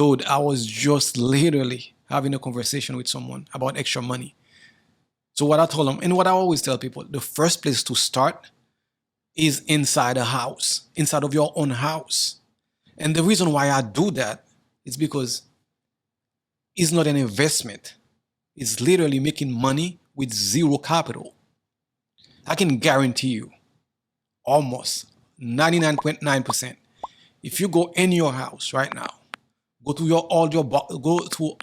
Dude, I was just literally having a conversation with someone about extra money. So what I told them, and what I always tell people, the first place to start is inside a house, inside of your own house. And the reason why I do that is because it's not an investment. It's literally making money with zero capital. I can guarantee you almost 99.9%. If you go in your house right now, go to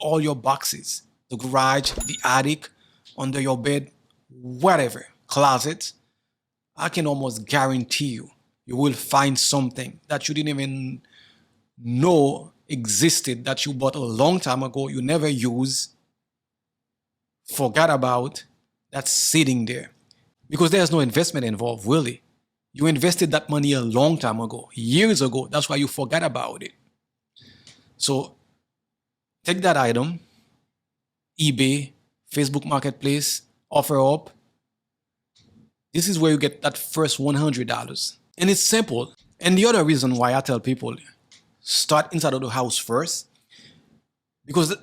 all your boxes, the garage, the attic, under your bed, whatever, closet, I can almost guarantee you will find something that you didn't even know existed, that you bought a long time ago, you never use, forgot about, that's sitting there. Because there's no investment involved, really. You invested that money a long time ago, years ago. That's why you forgot about it. So take that item, eBay, Facebook Marketplace, OfferUp. This is where you get that first $100. And it's simple. And the other reason why I tell people, start inside of the house first, because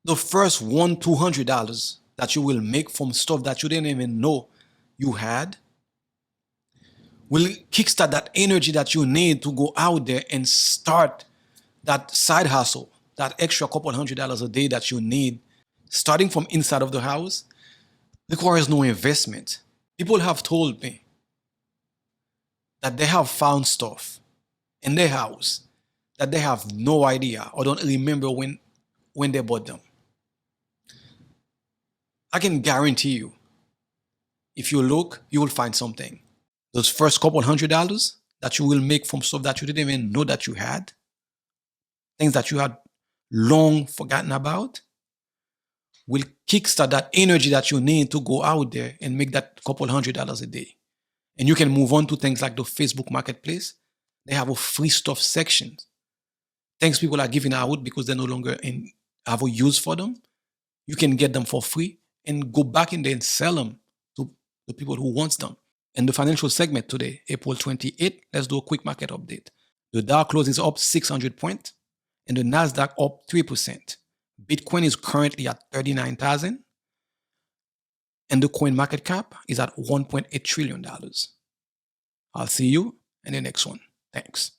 the first $200 that you will make from stuff that you didn't even know you had will kickstart that energy that you need to go out there and start that side hustle, that extra couple $100 a day that you need, starting from inside of the house, requires no investment. People have told me that they have found stuff in their house that they have no idea or don't remember when they bought them. I can guarantee you, if you look, you will find something. Those first couple $100 that you will make from stuff that you didn't even know that you had, things that you had long forgotten about, will kickstart that energy that you need to go out there and make that couple $100 a day. And you can move on to things like the Facebook Marketplace. They have a free stuff section. Things people are giving out because they're no longer have a use for them. You can get them for free and go back in there and sell them to the people who wants them. In the financial segment today, April 28th, let's do a quick market update. The Dow closes up 600 points and the Nasdaq up 3%. Bitcoin is currently at 39,000 and the coin market cap is at $1.8 trillion. I'll see you in the next one. Thanks.